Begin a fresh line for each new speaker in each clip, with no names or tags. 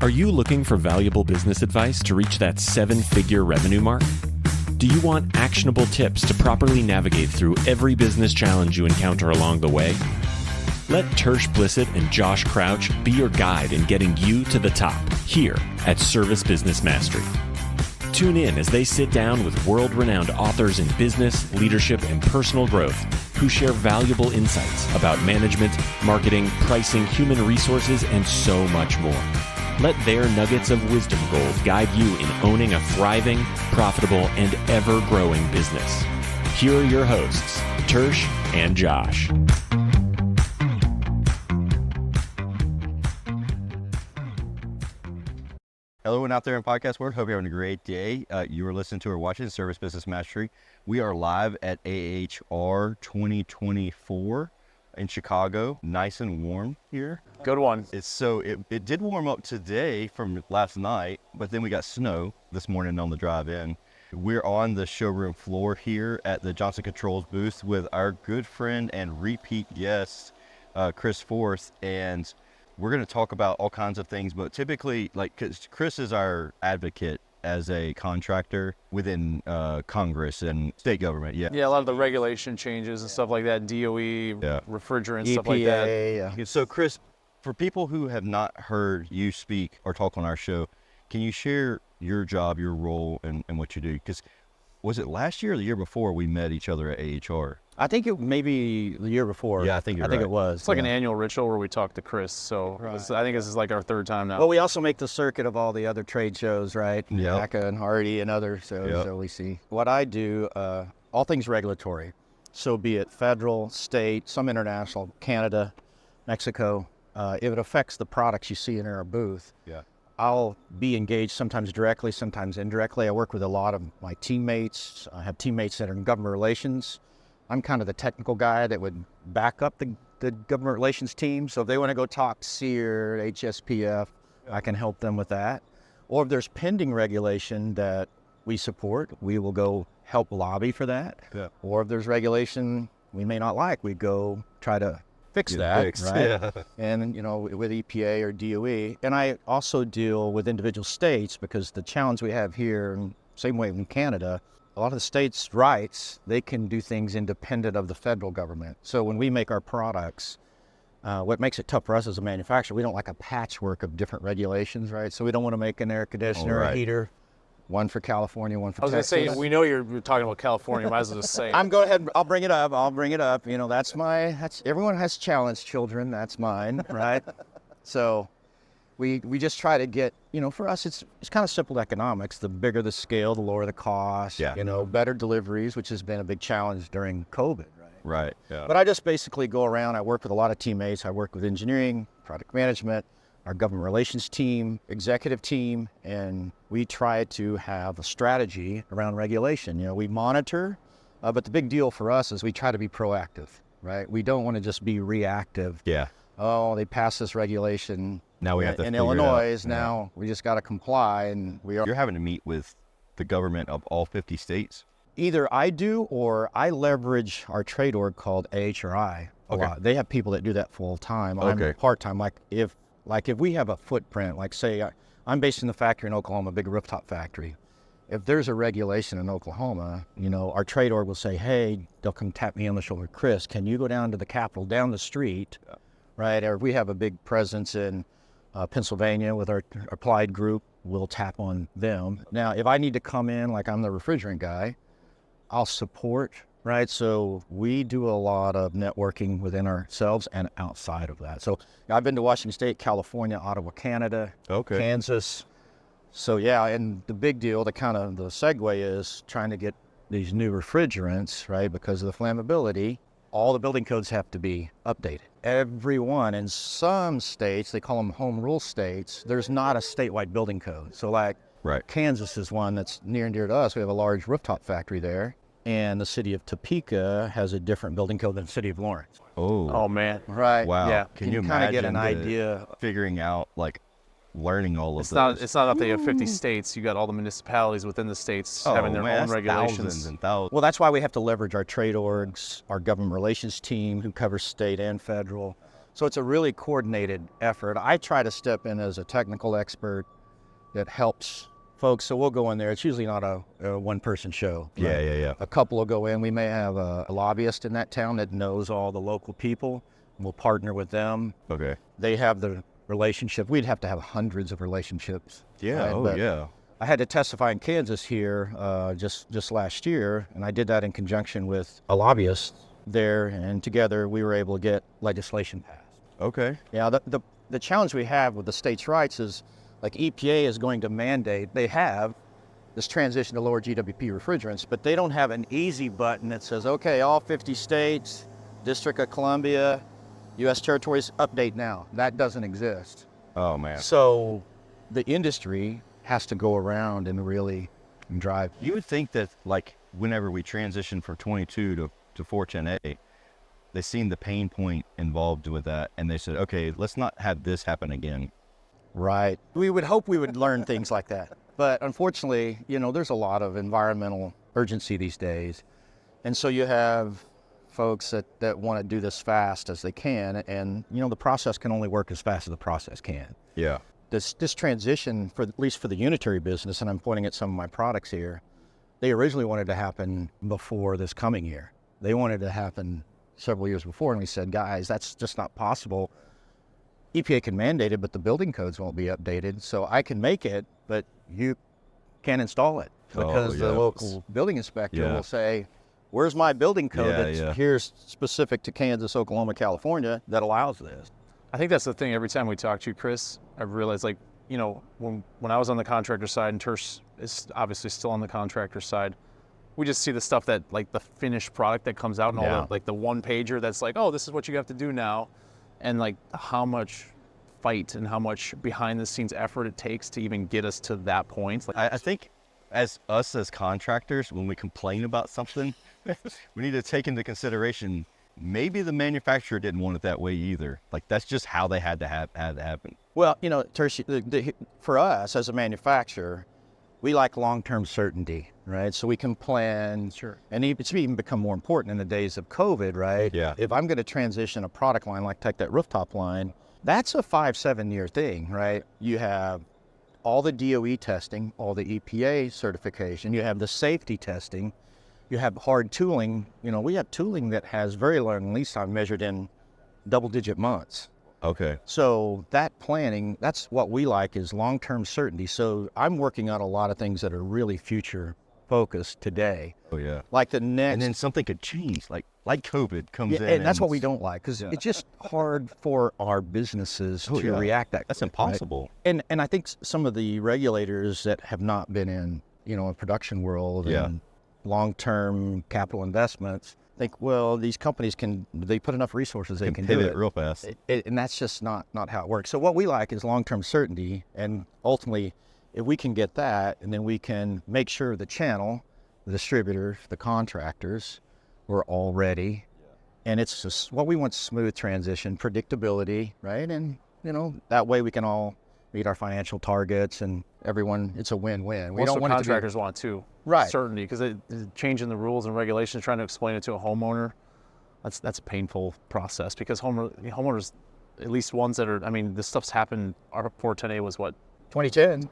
Are you looking for valuable business advice to reach that 7-figure revenue mark? Do you want actionable tips to properly navigate through every business challenge you encounter along the way? Let Tersh Blissett and Josh Crouch be your guide in getting you to the top here at Service Business Mastery. Tune in as they sit down with world-renowned authors in business, leadership, and personal growth who share valuable insights about management, marketing, pricing, human resources, and so much more. Let their nuggets of wisdom gold guide you in owning a thriving, profitable, and ever-growing business. Here are your hosts, Tersh and Josh.
Hello, everyone out there in podcast world. Hope you're having a great day. You are listening to or watching Service Business Mastery. We are live at AHR 2024 in Chicago. Nice and warm here.
Good one.
It did warm up today from last night, but then we got snow this morning on the drive in. We're on the showroom floor here at the JohnsonControls booth with our good friend and repeat guest, Chris Forth, and we're going to talk about all kinds of things, but typically, because Chris is our advocate as a contractor within Congress and state government. Yeah,
a lot of the regulation changes and stuff like that, DOE, refrigerants,
EPA,
stuff like that.
Yeah. So Chris, for people who have not heard you speak or talk on our show, can you share your job, your role, and what you do? Because was it last year or the year before we met each other at AHR?
I think it maybe the year before.
Yeah, I think
it was.
It's like an annual ritual where we talk to Chris. So
Right.
I think this is like our third time now.
Well, we also make the circuit of all the other trade shows, right?
Yep.
ACA and Hardy and others. So we see. What I do, all things regulatory. So be it federal, state, some international, Canada, Mexico. If it affects the products you see in our booth, I'll be engaged sometimes directly, sometimes indirectly. I work with a lot of my teammates. I have teammates that are in government relations. I'm kind of the technical guy that would back up the government relations team. So if they want to go talk to SEER, HSPF, I can help them with that. Or if there's pending regulation that we support, we will go help lobby for that. Yeah. Or if there's regulation we may not like, we go try to fix that, right? Yeah. And, with EPA or DOE. And I also deal with individual states because the challenge we have here, same way in Canada, a lot of the states' rights, they can do things independent of the federal government. So when we make our products, what makes it tough for us as a manufacturer, we don't like a patchwork of different regulations, right? So we don't want to make an air conditioner or a heater, one for California, one for Texas.
I was going to say, we know you're talking about California, might as well just say it.
I'm going ahead, I'll bring it up. Everyone has challenge children, that's mine, right? So we just try to get, for us, it's kind of simple economics. The bigger the scale, the lower the cost, better deliveries, which has been a big challenge during COVID, right?
Right, yeah.
But I just basically go around, I work with a lot of teammates. I work with engineering, product management, our government relations team, executive team, and we try to have a strategy around regulation. We monitor, but the big deal for us is we try to be proactive, right? We don't want to just be reactive.
Yeah.
Oh, they passed this regulation.
Now we have to
in Illinois. Now we just got to comply, and
You're having to meet with the government of all 50 states.
Either I do or I leverage our trade org called AHRI a lot. They have people that do that full time. I'm part time. Like if we have a footprint, like say I'm based in the factory in Oklahoma, a big rooftop factory. If there's a regulation in Oklahoma, our trade org will say, hey, they'll come tap me on the shoulder. Chris, can you go down to the Capitol down the street, right? Or if we have a big presence in Pennsylvania with our applied group, we'll tap on them. Now, if I need to come in, like I'm the refrigerant guy, I'll support, right? So we do a lot of networking within ourselves and outside of that. So I've been to Washington State, California, Ottawa, Canada, Kansas. So and the big deal, the segue is trying to get these new refrigerants, right? Because of the flammability, all the building codes have to be updated. Everyone, in some states, they call them home rule states, there's not a statewide building code. So Kansas is one that's near and dear to us. We have a large rooftop factory there. And the city of Topeka has a different building code than the city of Lawrence.
Oh man.
Right.
Wow.
Yeah.
Can you
kind of get
imagine
an idea?
Figuring out, learning all of
this? It's not up to 50 states. You got all the municipalities within the states having their own regulations.
Thousands and thousands.
Well, that's why we have to leverage our trade orgs, our government relations team who covers state and federal. So it's a really coordinated effort. I try to step in as a technical expert that helps folks. So we'll go in there. It's usually not a one-person show. Right?
Yeah.
A couple will go in. We may have a lobbyist in that town that knows all the local people. We'll partner with them.
Okay.
They have the relationship. We'd have to have hundreds of relationships.
Yeah.
Right?
Oh,
But
yeah.
I had to testify in Kansas here just last year, and I did that in conjunction with a lobbyist there, and together we were able to get legislation passed.
Okay.
Yeah, the challenge we have with the states' rights is, like, EPA is going to mandate, they have this transition to lower GWP refrigerants, but they don't have an easy button that says, okay, all 50 states, District of Columbia, U.S. territories, update now. That doesn't exist.
Oh, man.
So the industry has to go around and really drive.
You would think that, like, whenever we transition from 22 to 410A, they seen the pain point involved with that, and they said, okay, let's not have this happen again.
Right. We would hope we would learn things like that. But unfortunately, there's a lot of environmental urgency these days. And so you have folks that want to do this fast as they can, and, the process can only work as fast as the process can.
Yeah.
This transition, at least for the unitary business, and I'm pointing at some of my products here, they originally wanted to happen before this coming year. They wanted to happen several years before, and we said, guys, that's just not possible. EPA can mandate it, but the building codes won't be updated. So I can make it, but you can't install it because the local building inspector will say, where's my building code that's here's specific to Kansas, Oklahoma, California that allows this?
I think that's the thing. Every time we talk to you, Chris, I've realized, like, when I was on the contractor side, and Tersh is obviously still on the contractor side, we just see the stuff that, like, the finished product that comes out and all that, like the one pager that's like, oh, this is what you have to do now. And, like, how much fight and how much behind the scenes effort it takes to even get us to that point. Like,
I think as contractors, when we complain about something, we need to take into consideration maybe the manufacturer didn't want it that way either. Like, that's just how they had to happen.
Well, Tersh, for us as a manufacturer, we like long-term certainty, right? So we can plan.
Sure.
And it's even become more important in the days of COVID, right?
Yeah.
If I'm going to transition a product line, like take that rooftop line, that's a 5-7 year thing, right? You have all the DOE testing, all the EPA certification, you have the safety testing, you have hard tooling. We have tooling that has very long lead time measured in double-digit months.
Okay.
So that planning, that's what we like, is long-term certainty. So I'm working on a lot of things that are really future-focused today.
Oh, yeah.
Like the next...
And then something could change, like COVID comes in.
And that's what we don't like, because it's just hard for our businesses to react that quick.
That's impossible.
Right? And I think some of the regulators that have not been in, a production world and long-term capital investments think, well, these companies they put enough resources, they can do
pivot
it
real fast.
And that's just not how it works. So what we like is long-term certainty, and ultimately, if we can get that, and then we can make sure the channel, the distributors, the contractors, we're all ready. And it's just what we want: smooth transition, predictability, right? And that way we can all meet our financial targets, and everyone, it's a win-win. We
don't want contractors
it to be,
want too.
Right.
Certainty, because changing the rules and regulations, trying to explain it to a homeowner, that's a painful process, because homeowners, at least ones that are, this stuff's happened. Our 410A was what?
2010.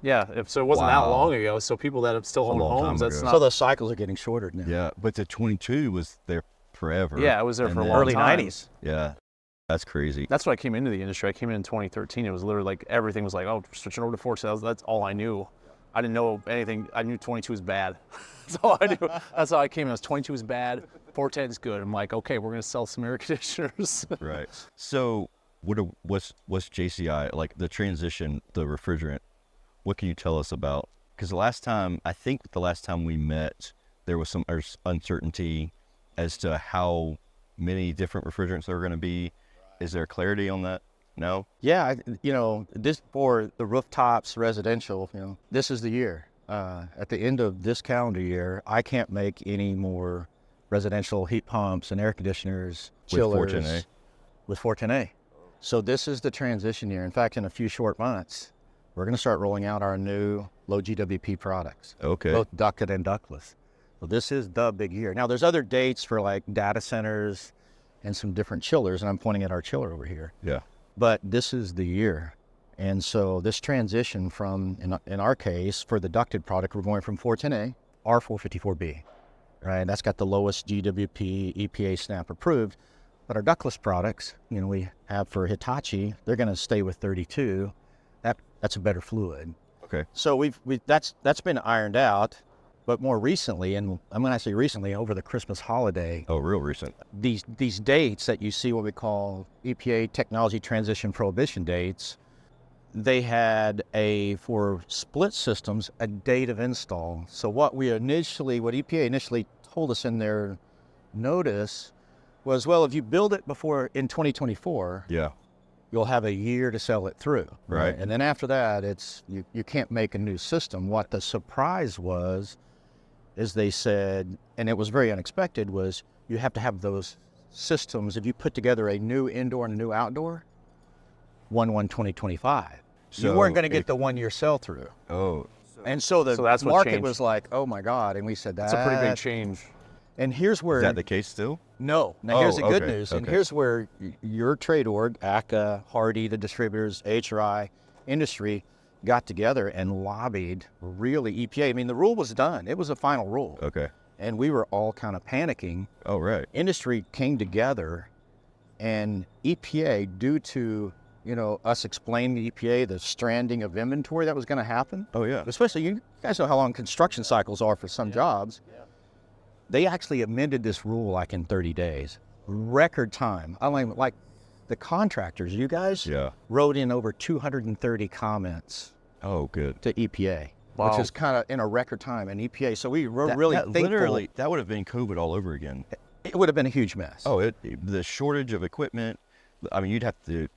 Yeah, so it wasn't that long ago. So people that have still owned homes, that's not.
So the cycles are getting shorter now.
Yeah, but the 22 was there forever.
Yeah, it was there for a long
early
time.
90s.
Yeah, that's crazy.
That's when I came into the industry. I came in 2013. It was literally like everything was like, oh, switching over to 410. That's all I knew. I didn't know anything. I knew 22 was bad. That's all I knew. That's how I came in. 22 is bad. 410 is good. I'm like, okay, we're gonna sell some air conditioners.
Right. So, what's JCI, like the transition, the refrigerant? What can you tell us about? Because the last time we met, there was some uncertainty as to how many different refrigerants there are going to be. Is there clarity on that? No?
Yeah, this for the rooftops, residential, this is the year. At the end of this calendar year, I can't make any more residential heat pumps and air conditioners, chillers with 410A. So this is the transition year. In fact, in a few short months, we're going to start rolling out our new low GWP products.
Okay.
Both ducted and ductless. So this is the big year. Now, there's other dates for like data centers and some different chillers, and I'm pointing at our chiller over here.
Yeah.
But this is the year. And so this transition from, in our case, for the ducted product, we're going from 410A, R454B, right? That's got the lowest GWP, EPA SNAP approved. But our ductless products, we have for Hitachi, they're going to stay with 32. That's a better fluid.
Okay.
So that's been ironed out. But more recently, and I'm going to say recently, over the Christmas holiday.
Oh, real recent.
These dates that you see, what we call EPA Technology Transition Prohibition dates, they had for split systems, a date of install. So what EPA initially told us in their notice was, well, if you build it before in 2024, you'll have a year to sell it through.
Right.
And then after that, you can't make a new system. What the surprise was, is they said, and it was very unexpected, was you have to have those systems, if you put together a new indoor and a new outdoor, 1/1/2025. So you weren't going to get the 1 year sell through.
Oh.
And so the
that's what
market
changed.
was like, oh my God. And we said
That's a pretty big change.
And here's where...
Is that the case still?
No. Now here's the good news. And
Okay.
here's where your trade org, ACA, Hardy, the distributors, HRI, industry, got together and lobbied really EPA. I mean, the rule was done. It was a final rule.
Okay.
And we were all kind of panicking.
Oh, right.
Industry came together, and EPA, due to us explaining to EPA the stranding of inventory that was going to happen.
Oh, yeah.
Especially, you guys know how long construction cycles are for some jobs. Yeah. They actually amended this rule like in 30 days. Record time. I mean, like the contractors, you guys wrote in over 230 comments.
Oh, good.
To EPA.
Wow.
Which is kind of in a record time in EPA. So we were really thankful.
Literally, that would have been COVID all over again.
It would have been a huge mess.
Oh, the shortage of equipment. I mean, you'd have to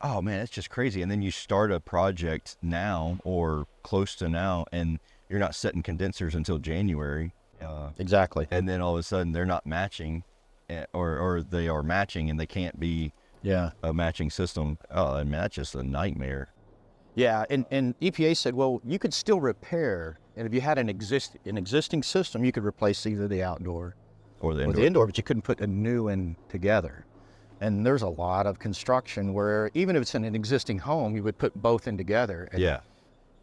oh man, it's just crazy. And then you start a project now or close to now, and you're not setting condensers until January.
Exactly.
And then all of a sudden they're not matching, or they are matching and they can't be a matching system. Oh, I mean, that's just a nightmare.
Yeah, and EPA said, well, you could still repair, and if you had an existing system, you could replace either the outdoor
or the
indoor, but you couldn't put a new one together. And there's a lot of construction where even if it's in an existing home, you would put both in together. And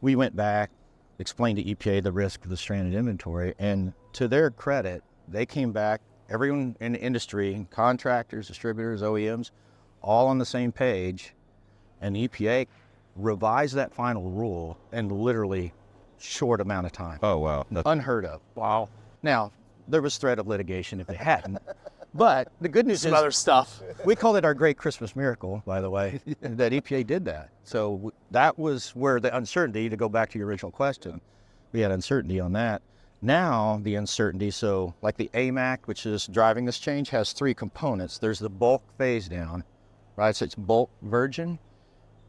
we went back, explained to EPA the risk of the stranded inventory, and to their credit, they came back, everyone in the industry, contractors, distributors, OEMs, all on the same page, and EPA revised that final rule in literally short amount of time.
Oh, wow.
Unheard of.
Wow.
Now, there was threat of litigation if they hadn't. But the good news is
other stuff.
We called it our great Christmas miracle, by the way, that EPA did that. So that was where the uncertainty, to go back to your original question, we had uncertainty on that. Now the uncertainty, so like the AIM Act, which is driving this change, has three components. There's the bulk phase down, right? So it's bulk virgin.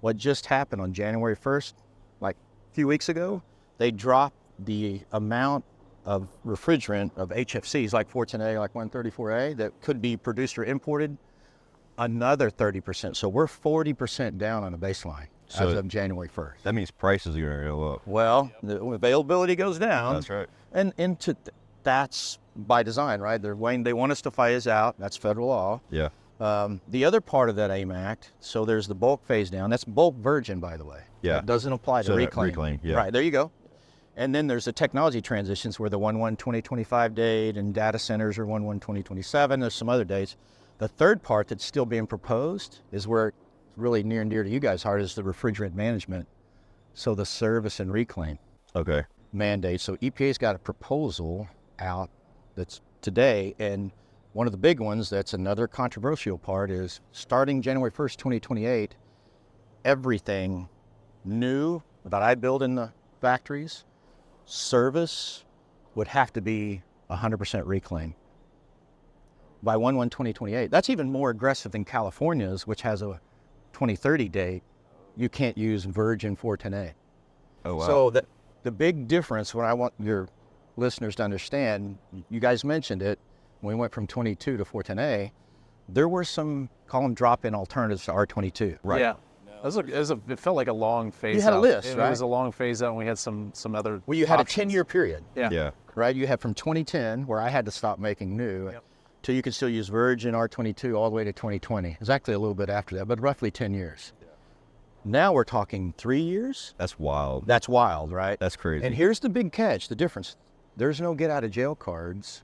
What just happened on January 1st, like a few weeks ago, they dropped the amount of refrigerant of HFCs like 410A, like 134A, that could be produced or imported, another 30%. So we're 40% down on the baseline as of January 1st.
That means prices are going to go up.
Well, the availability goes down.
That's right.
And that's by design, right? They want us to phase out. That's federal law.
Yeah.
The other part of that AIM Act, so there's the bulk phase down. That's bulk virgin, by the way.
Yeah.
It doesn't apply to reclaim.
Yeah.
Right, there you go. And then there's the technology transitions where the 1/1/2025 date and data centers are 1/1/2027. There's some other dates. The third part that's still being proposed is where it's really near and dear to you guys' heart, is the refrigerant management. So the service and reclaim mandate. So EPA's got a proposal out that's today, and one of the big ones that's another controversial part is starting January 1st, 2028, everything new that I build in the factories, service would have to be 100% reclaim by 1/1/2028. That's even more aggressive than California's, which has a 2030 date. You can't use virgin 410A.
Oh, wow.
So the big difference, what I want your listeners to understand, you guys mentioned it, when we went from 22 to 410A, there were some, call them drop-in alternatives to R22.
Right.
Yeah. It felt like a long phase out.
You had a list, right?
It was a long phase out, and we had some other
Well, you had
options.
a 10-year period.
Yeah.
Right? You had from 2010, where I had to stop making new, till you can still use virgin R22 all the way to 2020. It's actually a little bit after that, but roughly 10 years. Now we're talking 3 years.
That's wild.
That's wild, right?
That's crazy.
And here's the big catch, the difference. There's no get out of jail cards,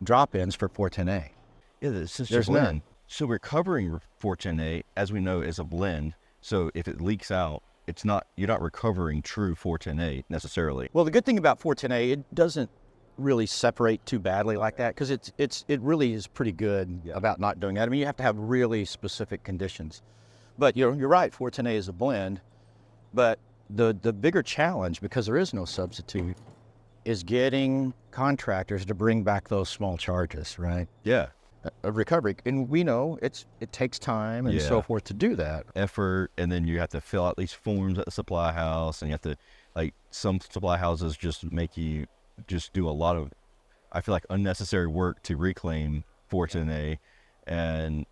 drop-ins for 410A.
Yeah, it's just
There's
a blend.
none.
So we're covering 410A, as we know, is a blend. So if it leaks out, you're not recovering true 410A necessarily.
Well, the good thing about 410A, it doesn't really separate too badly like that, because it really is pretty good about not doing that. I mean, you have to have really specific conditions. But you're right, 410A is a blend. But the bigger challenge, because there is no substitute, is getting contractors to bring back those small charges, right?
Yeah.
Of recovery. And we know it takes time and so forth to do that.
Effort, and then you have to fill out these forms at the supply house, and you have to, like, some supply houses just make you just do a lot of, I feel like, unnecessary work to reclaim 410A. And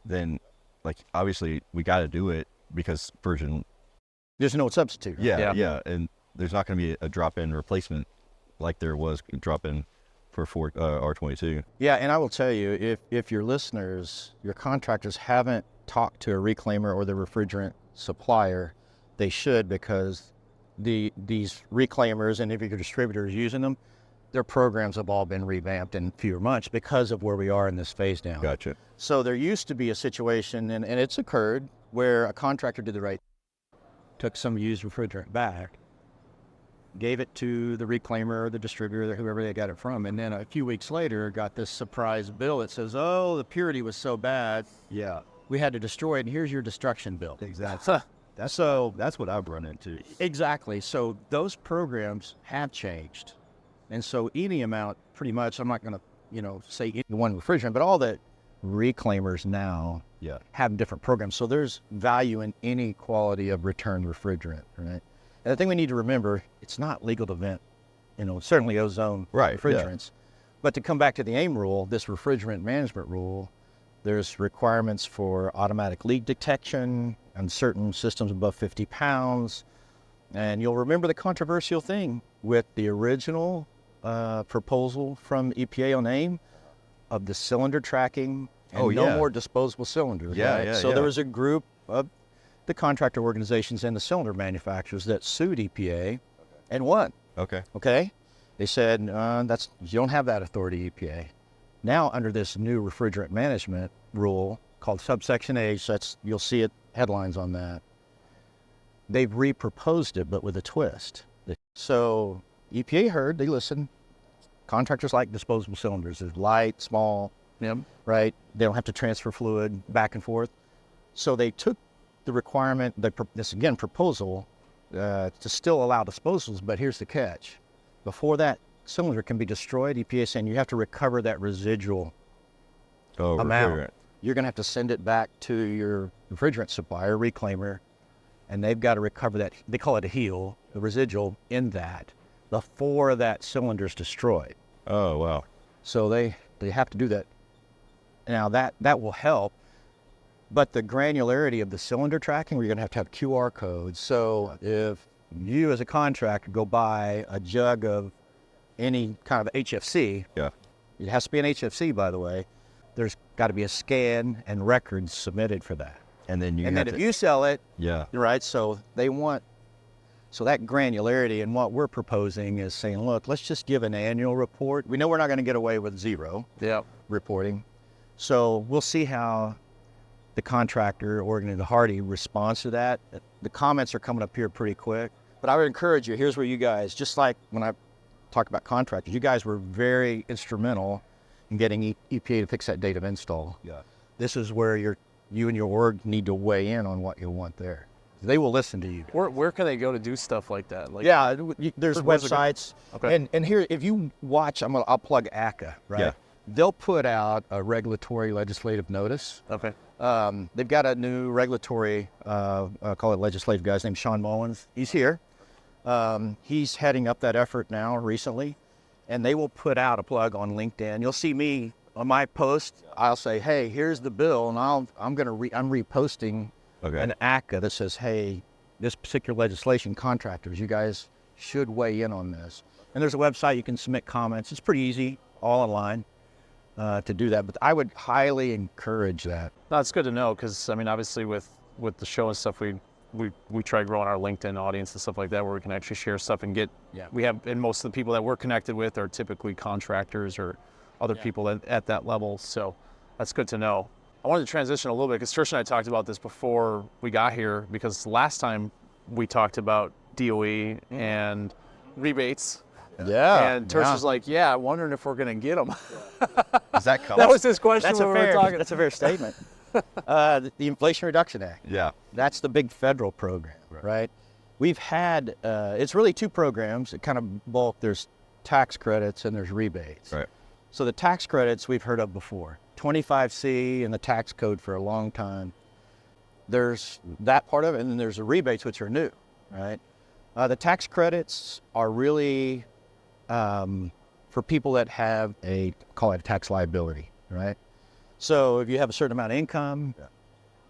then, like, obviously we got to do it because version.
There's no substitute. Right?
Yeah. And there's not going to be a drop-in replacement like there was drop-in for R22.
Yeah, and I will tell you, if your listeners, your contractors haven't talked to a reclaimer or the refrigerant supplier, they should, because these reclaimers and if your distributors using them, their programs have all been revamped in fewer months because of where we are in this phase down.
Gotcha.
So there used to be a situation, and it's occurred, where a contractor did the right, took some used refrigerant back, gave it to the reclaimer or the distributor, whoever they got it from, and then a few weeks later got this surprise bill that says, oh, the purity was so bad, we had to destroy it, and here's your destruction bill.
Exactly. That's what I've run into.
Exactly. So those programs have changed. And so any amount, pretty much, I'm not going to, say any one refrigerant, but all the reclaimers now have different programs. So there's value in any quality of returned refrigerant, right? And the thing we need to remember, it's not legal to vent, certainly ozone refrigerants. But to come back to the AIM rule, this refrigerant management rule, there's requirements for automatic leak detection on certain systems above 50 pounds. And you'll remember the controversial thing with the original proposal from EPA on AIM of the cylinder tracking and no more disposable cylinders. So there was a group of the contractor organizations and the cylinder manufacturers that sued EPA and won. Okay. They said, you don't have that authority, EPA. Now, under this new refrigerant management rule called subsection H, you'll see it headlines on that. They've reproposed it, but with a twist. So EPA heard, they listened. Contractors like disposable cylinders. They're light, small, right? They don't have to transfer fluid back and forth. So they took the requirement, this again proposal, to still allow disposals, but here's the catch. Before that cylinder can be destroyed, EPA is saying you have to recover that residual amount.
Refrigerant.
You're going to have to send it back to your refrigerant supplier, reclaimer, and they've got to recover that. They call it a heel, the residual in that, before that cylinder is destroyed.
Oh, wow.
So they have to do that. Now that will help, but the granularity of the cylinder tracking, we're going to have QR codes. So if you as a contractor go buy a jug of any kind of HFC, it has to be an HFC, by the way, there's got to be a scan and records submitted for that.
And then
if you sell it,
right.
So that granularity, and what we're proposing is saying, look, let's just give an annual report. We know we're not going to get away with zero reporting. So we'll see how the contractor, Oregon and Hardy, responds to that. The comments are coming up here pretty quick. But I would encourage you, here's where you guys, just like when I talk about contractors, you guys were very instrumental in getting EPA to fix that date of install. This is where you and your org need to weigh in on what you want there. They will listen to you.
Where can they go to do stuff like that?
There's websites.
Okay.
And here, if you watch, I'll plug ACA, right?
Yeah.
They'll put out a regulatory legislative notice.
Okay.
They've got a new regulatory, call it legislative guy. His name's Sean Mullins. He's here. He's heading up that effort now recently, and they will put out a plug on LinkedIn. You'll see me on my post. I'll say, hey, here's the bill, and I'm reposting an ACA that says, hey, this particular legislation, contractors, you guys should weigh in on this. And there's a website you can submit comments. It's pretty easy, all online. to do that. But I would highly encourage that.
That's good to know, because I mean, obviously with the show and stuff, we try growing our LinkedIn audience and stuff like that, where we can actually share stuff and get.
Yeah.
We have, and most of the people that we're connected with are typically contractors or other people at that level. So that's good to know. I wanted to transition a little bit, because Trish and I talked about this before we got here, because last time we talked about DOE and rebates.
Yeah.
And Trish was like, "Yeah, I'm wondering if we're going to get them."
Is that coming?
That was his question when we were talking.
That's a fair statement. The Inflation Reduction Act.
Yeah.
That's the big federal program, right? We've had, it's really two programs that kind of bulk. There's tax credits and there's rebates.
Right.
So the tax credits we've heard of before, 25C and the tax code for a long time. There's that part of it, and then there's the rebates, which are new, right? The tax credits are really for people that have call it a tax liability, right? So if you have a certain amount of income,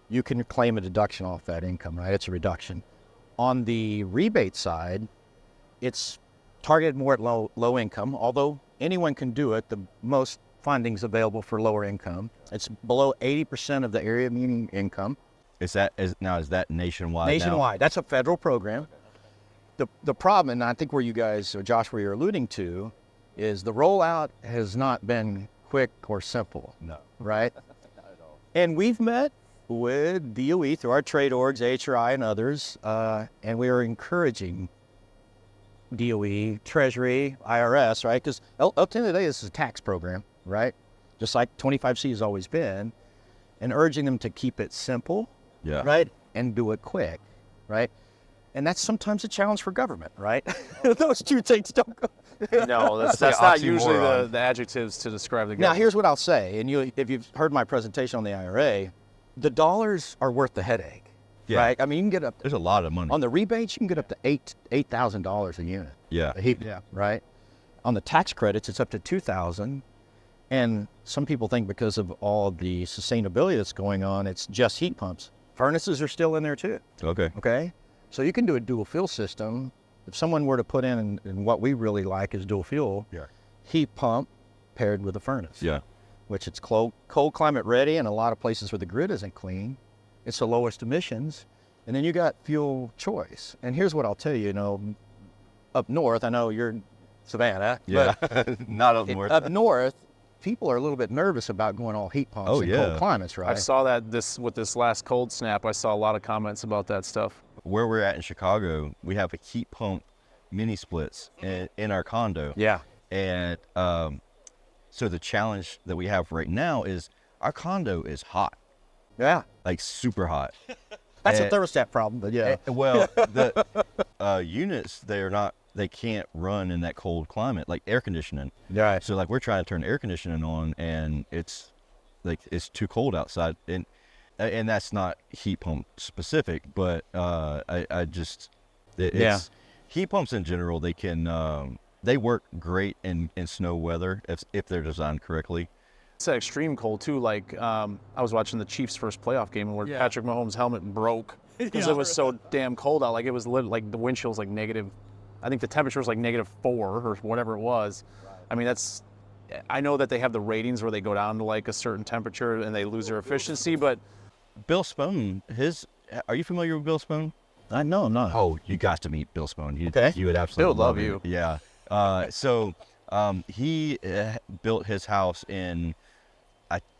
you can claim a deduction off that income, right? It's a reduction. On the rebate side, it's targeted more at low income, although anyone can do it. The most funding's available for lower income. It's below 80% of the area median income.
Is that nationwide?
Nationwide. That's a federal program. The problem, and I think where you guys, or Josh, where you're alluding to, is the rollout has not been quick or simple.
No.
Right? Not at all. And we've met with DOE through our trade orgs, HRI and others, and we are encouraging DOE, Treasury, IRS, right? Because at the end of the day, this is a tax program, right? Just like 25C has always been, and urging them to keep it simple, right? And do it quick, right? And that's sometimes a challenge for government, right? Those two things don't go.
No, that's
like
not
oxymoron.
usually the adjectives to describe the
Now,
government.
here's what I'll say, and if you've heard my presentation on the IRA, the dollars are worth the headache, right? I mean, you can get up.
There's a lot of money.
On the rebates, you can get up to $8,000 a unit.
Yeah.
A heat, right? On the tax credits, it's up to $2,000, and some people think because of all the sustainability that's going on, it's just heat pumps. Furnaces are still in there too. Okay. So you can do a dual fuel system. If someone were to put in, and what we really like is dual fuel, heat pump paired with a furnace.
Yeah.
Which it's cold climate ready, and a lot of places where the grid isn't clean, it's the lowest emissions. And then you got fuel choice. And here's what I'll tell you, up north, I know you're Savannah.
Yeah.
But
not up north.
Up north, people are a little bit nervous about going all heat pumps in cold climates, right?
I saw that with this last cold snap, I saw a lot of comments about that stuff.
Where we're at in Chicago, we have a heat pump mini splits in our condo.
Yeah.
And so the challenge that we have right now is our condo is hot.
Yeah.
Like super hot.
That's a thermostat problem, but yeah.
Well, the units, they can't run in that cold climate, like air conditioning.
Right.
So like we're trying to turn air conditioning on, and it's too cold outside, and that's not heat pump specific, but heat pumps in general, they can they work great in snow weather if they're designed correctly.
It's that extreme cold too. Like I was watching the Chiefs' first playoff game, where Patrick Mahomes' helmet broke because it was so damn cold out. Like it was like the wind chill was like negative. I think the temperature was like -4 or whatever it was. Right. I mean, I know that they have the ratings where they go down to like a certain temperature and they lose their efficiency, but
Bill Spone, are you familiar with Bill Spone?
No, I'm not.
Oh, you got to meet Bill Spone. You would absolutely
Bill love you.
Yeah. So he built his house in,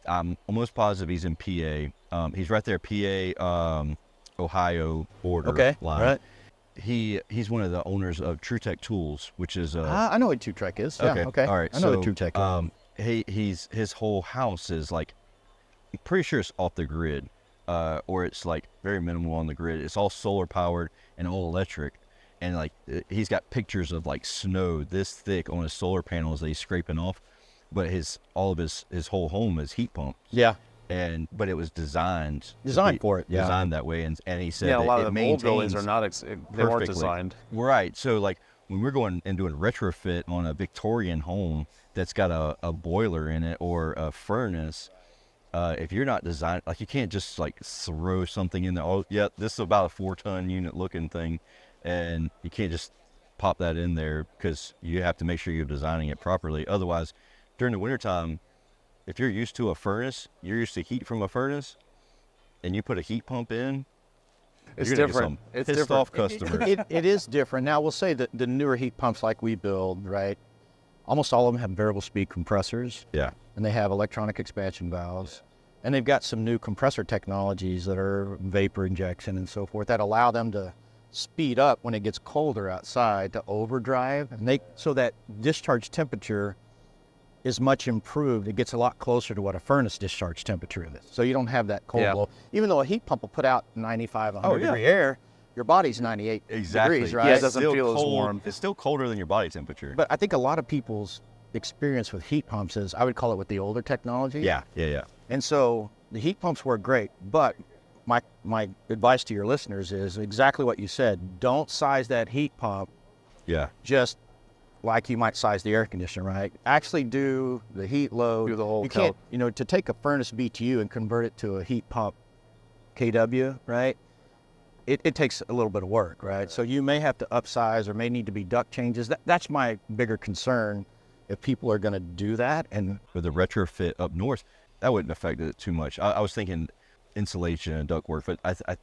I'm almost positive he's in PA. He's right there, PA, Ohio border line.
Right.
He's one of the owners of TruTech Tools, which is
I know what TruTech is. Yeah, okay.
All right.
I know what TruTech
is. His whole house is like, I'm pretty sure it's off the grid, or it's like very minimal on the grid. It's all solar powered and all electric, and like he's got pictures of like snow this thick on his solar panels that he's scraping off, but his whole home is heat pumps.
Yeah.
But it was designed
for it. Yeah.
Designed that way, and he said
a lot of the old buildings
maintains
are not. They weren't designed.
Right. So like when we're going and doing retrofit on a Victorian home that's got a boiler in it or a furnace, if you're not designed, like you can't just like throw something in there. Oh yeah, this is about a 4-ton unit looking thing, and you can't just pop that in there because you have to make sure you're designing it properly. Otherwise, during the wintertime, if you're used to a furnace, you're used to heat from a furnace, and you put a heat pump in,
It's
you're gonna
different.
Get some
It's
pissed
different.
off customers.
It is different. Now, we'll say that the newer heat pumps like we build, right, almost all of them have variable speed compressors.
Yeah.
And they have electronic expansion valves. And they've got some new compressor technologies that are vapor injection and so forth that allow them to speed up when it gets colder outside to overdrive. And so that discharge temperature is much improved. It gets a lot closer to what a furnace discharge temperature is. So you don't have that cold blow. Even though a heat pump will put out 95, 100 degree air, your body's 98 degrees, right?
Yeah, it doesn't feel as warm.
It's still colder than your body temperature.
But I think a lot of people's experience with heat pumps is, I would call it with the older technology.
Yeah.
And so the heat pumps work great, but my advice to your listeners is exactly what you said. Don't size that heat pump just like you might size the air conditioner, right? Actually do the heat load.
Do the whole
You can't, to take a furnace BTU and convert it to a heat pump KW, right? It takes a little bit of work, right? So you may have to upsize or may need to be duct changes. That's my bigger concern if people are going to do that. And
with the retrofit up north, that wouldn't affect it too much. I was thinking insulation and ductwork, but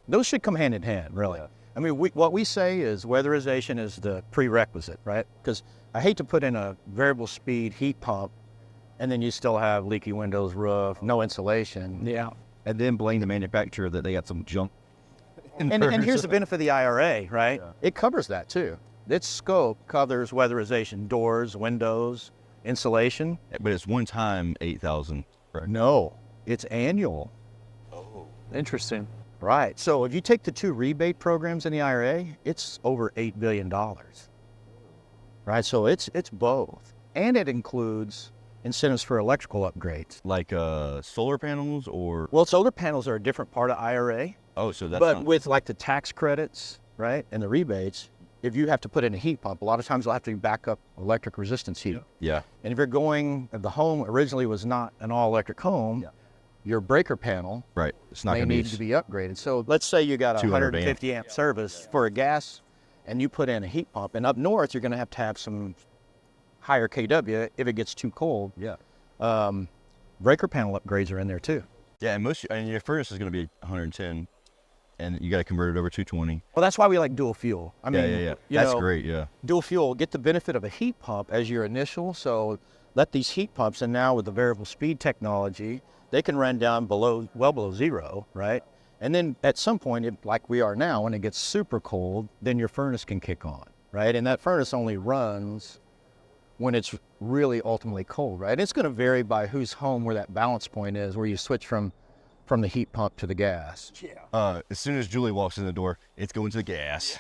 those should come hand in hand, really. Yeah. I mean, what we say is weatherization is the prerequisite, right? Because I hate to put in a variable speed heat pump and then you still have leaky windows, roof, no insulation.
Yeah. And then blame the manufacturer that they got some junk.
And here's the benefit of the IRA, right? Yeah. It covers that too. Its scope covers weatherization, doors, windows, insulation.
But it's one time 8,000, right?
No, it's annual.
Oh.
Interesting.
Right. So if you take the two rebate programs in the IRA, it's over $8 billion. Right. So it's both. And it includes incentives for electrical upgrades.
Like solar panels or?
Well, solar panels are a different part of IRA.
Oh, so that's
But with like the tax credits, right, and the rebates, if you have to put in a heat pump, a lot of times you'll have to back up electric resistance heat.
Yeah.
And if the home originally was not an all-electric home, your breaker panel
it's not
may need to be upgraded. So let's say you got a 150 amp service for a gas and you put in a heat pump. And up north, you're going to have some higher kW if it gets too cold.
Yeah.
Breaker panel upgrades are in there too.
Yeah, and your furnace is going to be 110, and you got to convert it over 220.
Well, that's why we like dual fuel. I mean,
That's great, yeah.
Dual fuel, get the benefit of a heat pump as your initial. So let these heat pumps, and now with the variable speed technology, they can run down well below zero, right? And then at some point, like we are now, when it gets super cold, then your furnace can kick on, right? And that furnace only runs when it's really ultimately cold, right? It's going to vary by whose home where that balance point is, where you switch from the heat pump to the gas.
As soon as Julie walks in the door, it's going to the gas.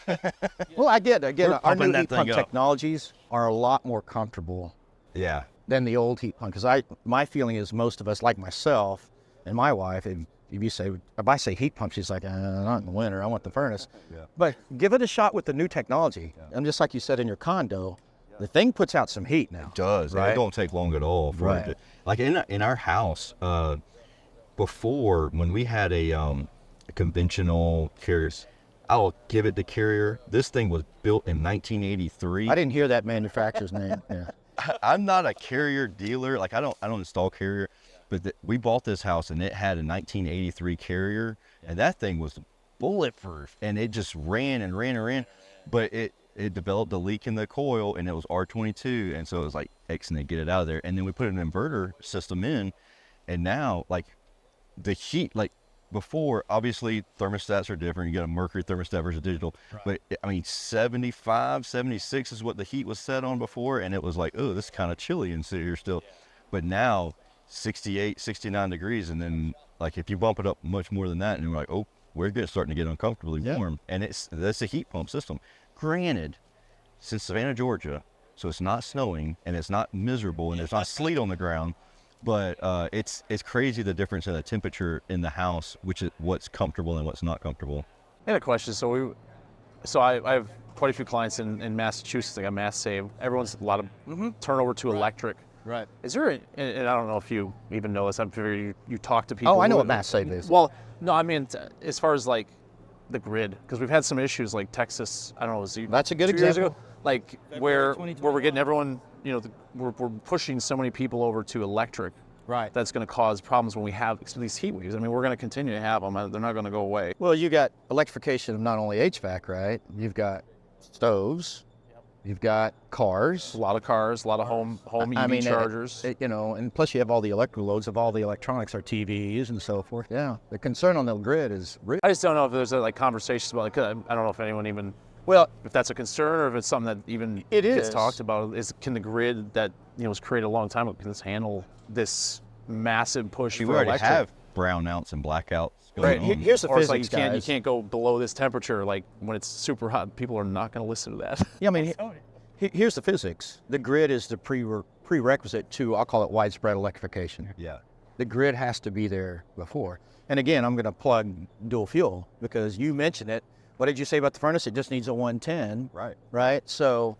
Well, again, our new heat pump technologies are a lot more comfortable than the old heat pump. Because my feeling is most of us, like myself and my wife, if I say heat pump, she's like, not in the winter, I want the furnace. Yeah. But give it a shot with the new technology. Yeah. And just like you said in your condo, the thing puts out some heat now.
It does. Right? It don't take long at all for it to, like in our house, before, when we had a conventional Carrier, I'll give it to Carrier. This thing was built in 1983.
I didn't hear that manufacturer's name. Yeah.
I'm not a Carrier dealer. Like I don't install Carrier, but we bought this house and it had a 1983 Carrier, and that thing was bulletproof, and it just ran and ran and ran. But it developed a leak in the coil, and it was R22, and so it was like X and they get it out of there. And then we put an inverter system in, and now like the heat, like before, obviously thermostats are different. You got a mercury thermostat versus digital, but I mean 75, 76 is what the heat was set on before, and it was like, oh, this is kind of chilly and sit here still. But now 68, 69 degrees, and then like if you bump it up much more than that, and you're like, oh, we're starting to get uncomfortably warm. And that's a heat pump system. Granted, since Savannah, Georgia, so it's not snowing and it's not miserable and there's not sleet on the ground, but it's crazy the difference in the temperature in the house, which is what's comfortable and what's not comfortable.
I had a question. So I have quite a few clients in Massachusetts. I got Mass Save. Everyone's a lot of turnover to electric.
Right.
Is there, and I don't know if you even know this, I'm sure you talk to people.
Oh, I know what Mass Save is.
Well, no, I mean, as far as like the grid, because we've had some issues like Texas, I don't know, was it
That's a good
2 years
example.
ago? Like where we're getting everyone, we're pushing so many people over to electric.
Right.
that's going to cause problems when we have these heat waves. I mean, we're going to continue to have them. They're not going to go away.
Well, you got electrification of not only HVAC, right? You've got stoves, you've got cars.
A lot of cars, a lot of home EV chargers.
And plus you have all the electrical loads of all the electronics, our TVs and so forth. Yeah, the concern on the grid is real.
I just don't know if there's like conversations about it. I don't know if anyone even,
Well,
if that's a concern or if it's something that even
It
gets
is.
talked about. Can the grid that was created a long time ago, can this handle this massive push
We
for
already
electric?
have brownouts and blackouts
Right,
going on.
here's the
Or it's like
physics,
you
guys.
can't go below this temperature. Like when it's super hot, people are not going to listen to that.
Yeah, I mean, here's the physics. The grid is the prerequisite to, I'll call it widespread electrification.
Yeah.
The grid has to be there before. And again, I'm going to plug dual fuel because you mentioned it. What did you say about the furnace? It just needs a 110.
Right.
Right? So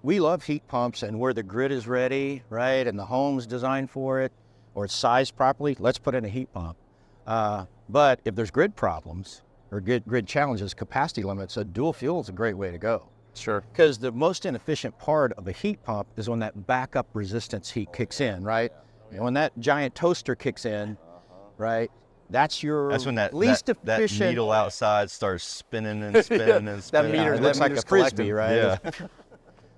we love heat pumps, and where the grid is ready, right, and the home's designed for it, or it's sized properly, let's put in a heat pump. But if there's grid problems or grid challenges, capacity limits, a dual fuel is a great way to go.
Sure.
Because the most inefficient part of a heat pump is when that backup resistance heat kicks in, right? And when that giant toaster kicks in, right, that's
when that
least
that
efficient.
needle outside starts spinning and spinning and spinning.
It looks like a
meter's
frisbee,
collecting.
right?
Yeah.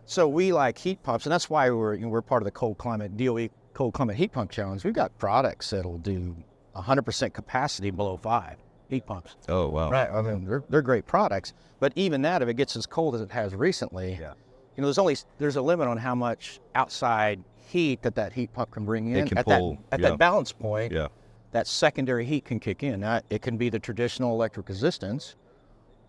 So we like heat pumps, and that's why we're part of the DOE Cold Climate Heat Pump Challenge. We've got products that'll do 100% capacity below 5 heat pumps.
Oh, wow.
Right. I mean, they're great products, but even that, if it gets as cold as it has recently, there's a limit on how much outside heat that heat pump can bring in.
It can
at
pull,
that balance point.
Yeah.
That secondary heat can kick in. Now, it can be the traditional electric resistance,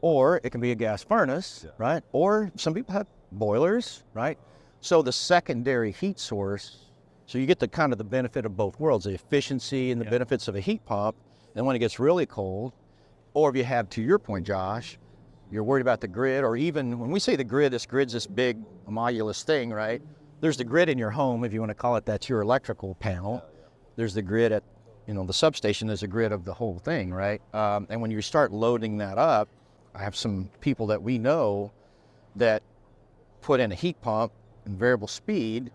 or it can be a gas furnace, right? Or some people have boilers, right? So the secondary heat source, so you get the kind of the benefit of both worlds, the efficiency and the benefits of a heat pump. And when it gets really cold, or if you have, to your point, Josh, you're worried about the grid, or even when we say the grid, this grid's this big homogeneous thing, right? There's the grid in your home, if you want to call it, that's your electrical panel. There's the grid at, the substation, there's a grid of the whole thing, right? And when you start loading that up, I have some people that we know that put in a heat pump and variable speed.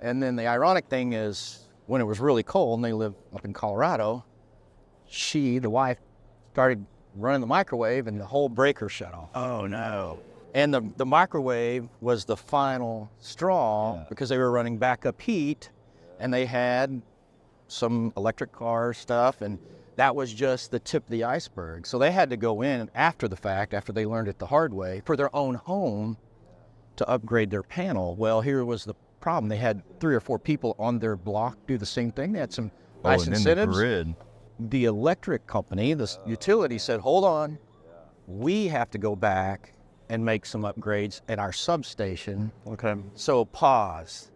And then the ironic thing is when it was really cold and they live up in Colorado, the wife, started running the microwave and the whole breaker shut off.
Oh, no.
And the microwave was the final straw because they were running backup heat and they had some electric car stuff, and that was just the tip of the iceberg. So they had to go in after the fact, after they learned it the hard way, for their own home to upgrade their panel. Well, here was the problem. They had 3 or 4 people on their block do the same thing. They had some nice
and
incentives.
Then the grid.
The electric company, the utility said, hold on, we have to go back and make some upgrades at our substation.
Okay.
So pause.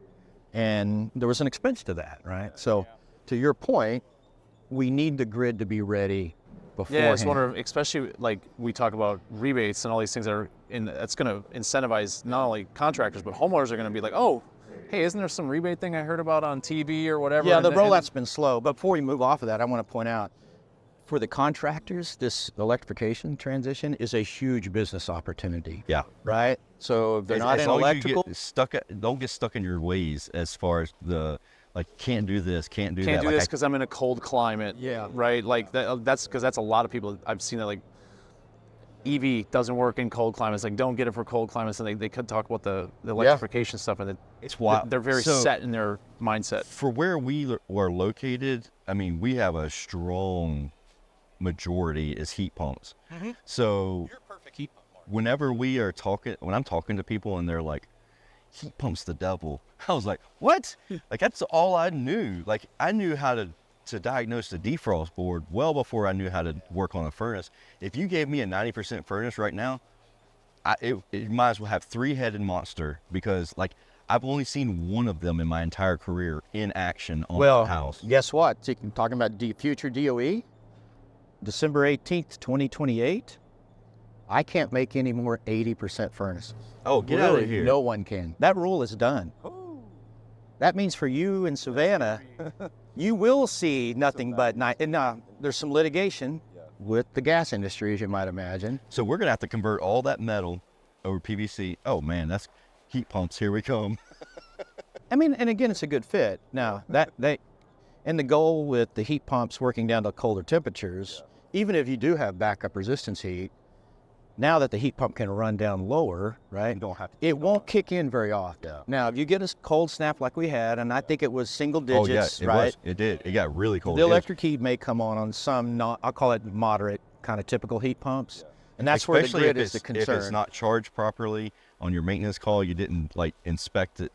And there was an expense to that, right? So to your point, we need the grid to be ready beforehand.
Yeah, I just wonder, especially like we talk about rebates and all these things that's going to incentivize not only contractors, but homeowners are going to be like, oh, hey, isn't there some rebate thing I heard about on TV or whatever?
Yeah, the rollout's been slow. But before we move off of that, I want to point out, for the contractors, this electrification transition is a huge business opportunity.
Yeah.
Right? So if they're not
as
in
long
electrical...
As you don't get stuck in your ways as far as can't do this, can't do that.
Can't do this because I'm in a cold climate.
Yeah.
Right? Like that's because that's a lot of people. I've seen that like EV doesn't work in cold climates. Like don't get it for cold climates. And they could talk about the electrification stuff. And
it's wild.
They're very set in their mindset.
For where we are located, I mean, we have a strong majority is heat pumps.
Mm-hmm.
So
You're a perfect heat pump.
whenever when I'm talking to people and they're like, heat pump's the devil, I was like, what? Like that's all I knew. Like I knew how to diagnose the defrost board well before I knew how to work on a furnace. If you gave me a 90% furnace right now, it might as well have 3-headed monster, because like I've only seen one of them in my entire career in action on the house.
Guess what? So you're talking about future DOE, December 18th, 2028. I can't make any more 80% furnaces.
Oh, get out of here.
No one can. That rule is done. That means for you in Savannah, you will see nothing but there's some litigation with the gas industry, as you might imagine.
So we're gonna have to convert all that metal over PVC. Oh man, that's heat pumps. Here we come.
I mean, and again, it's a good fit. Now And the goal with the heat pumps working down to colder temperatures, even if you do have backup resistance heat, now that the heat pump can run down lower, right,
You don't have to
it won't kick in very often.
Yeah.
Now, if you get a cold snap like we had, and I think it was single digits,
it
right?
was. It did. It got really cold.
The electric heat may come on some, I'll call it moderate, kind of typical heat pumps. And that's where the grid is the concern.
If it's not charged properly on your maintenance call, you didn't like inspect it,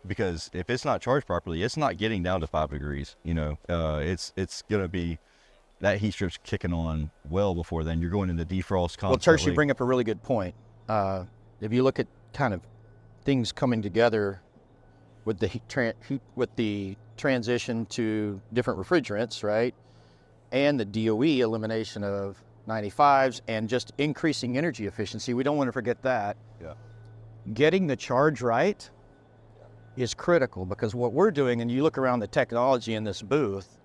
because if it's not charged properly, it's not getting down to 5 degrees. It's gonna be, that heat strip's kicking on well before then. You're going into defrost constantly.
Well, Tersh, you bring up a really good point. If you look at kind of things coming together with the transition to different refrigerants, right, and the DOE elimination of 95s and just increasing energy efficiency, we don't want to forget that.
Yeah.
Getting the charge right is critical, because what we're doing, and you look around the technology in this booth,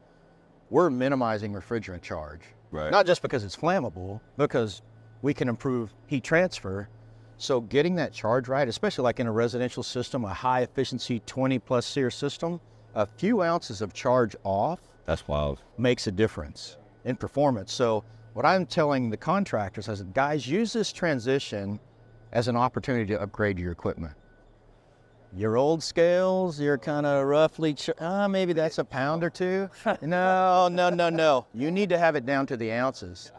we're minimizing refrigerant charge.
Right.
Not just because it's flammable, because we can improve heat transfer. So getting that charge right, especially like in a residential system, a high efficiency 20+ SEER system, a few ounces of charge off,
That's wild.
makes a difference in performance. So what I'm telling the contractors is, guys, use this transition as an opportunity to upgrade your equipment. Your old scales, you're kind of roughly, maybe that's a pound or two. No. You need to have it down to the ounces.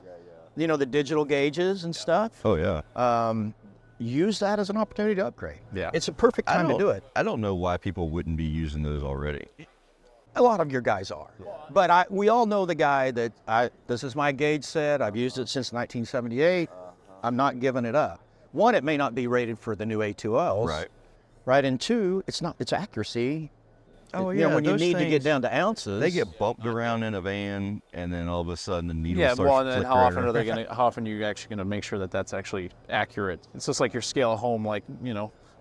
You know, the digital gauges and stuff.
Oh yeah.
Use that as an opportunity to upgrade.
Yeah.
It's a perfect time to do it.
I don't know why people wouldn't be using those already.
A lot of your guys are. But we all know the guy that, this is my gauge set, I've used it since 1978, I'm not giving it up. One, it may not be rated for the new A2Ls.
Right.
Right, and two, it's accuracy.
Oh
You know, when you
those
need to get
things,
down to ounces.
They get bumped around in a van, and then all of a sudden the needle
Yeah,
starts
well, and then how often
flickering.
how often are you actually going to make sure that that's actually accurate? It's just like your scale at home, like,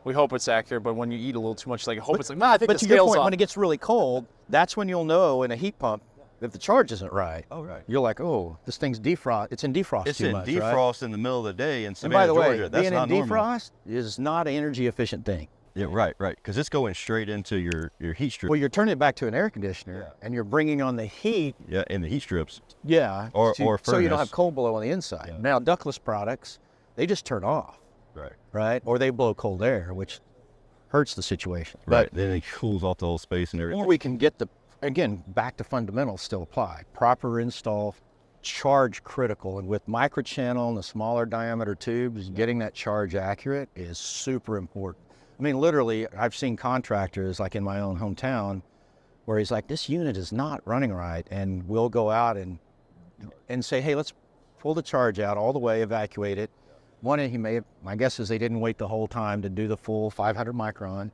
we hope it's accurate, but when you eat a little too much, like, I hope it's like, I think
But
the
to your
scale's
point,
off.
when it gets really cold, that's when you'll know in a heat pump if the charge isn't right.
Oh, right.
You're like, oh, this thing's defrost. It's in defrost
It's
too
in
much, right?
defrost in the middle of the day in
And
Savannah,
by the way,
Georgia. That's
being
not
in
normal.
defrost is not an energy efficient thing.
Yeah, right, because it's going straight into your heat strip.
Well, you're turning it back to an air conditioner, and you're bringing on the heat.
Yeah, in the heat strips.
Yeah.
Or
so you don't
furnace.
have cold below on the inside.
Yeah.
Now, ductless products, they just turn off,
Right.
right? Or they blow cold air, which hurts the situation.
Right. Then it cools off the whole space and everything.
Or we can get again, back to fundamentals still apply. Proper install, charge critical, and with microchannel and the smaller diameter tubes, getting that charge accurate is super important. I mean, literally, I've seen contractors, like in my own hometown, where he's like, this unit is not running right, and we'll go out and say, hey, let's pull the charge out all the way, evacuate it. My guess is they didn't wait the whole time to do the full 500 micron,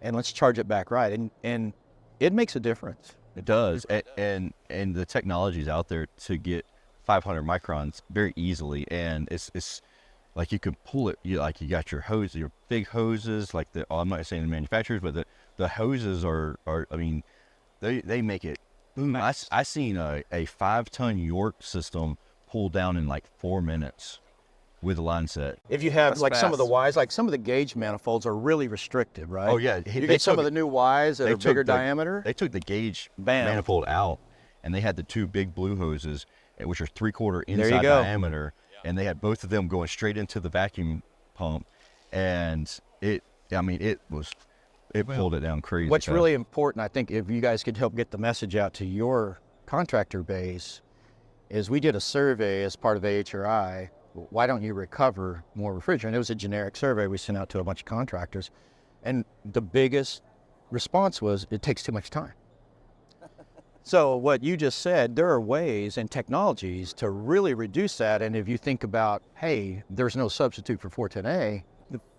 and let's charge it back right. And it makes a difference.
It does, and the technology's out there to get 500 microns very easily, and it's like you can pull it. You got your hose, your big hoses, like I'm not saying the manufacturers, but the hoses are I mean, they make it. I seen a 5-ton York system pull down in like 4 minutes with a line set.
If you have
That's
some of the
fast.
Ys, like some of the gauge manifolds are really restricted, right?
Oh yeah,
You get some of the new Ys that
they
are bigger
took the-
diameter.
They took the gauge
Bam.
manifold out, and they had the 2 big blue hoses, which are 3/4
you
inside
go.
diameter, and they had both of them going straight into the vacuum pump, and it pulled it down crazy.
What's
fast.
really important, I think, if you guys could help get the message out to your contractor base, is we did a survey as part of AHRI. Why don't you recover more refrigerant? It was a generic survey we sent out to a bunch of contractors, and the biggest response was, it takes too much time. So what you just said, there are ways and technologies to really reduce that. And if you think about, hey, there's no substitute for 410A,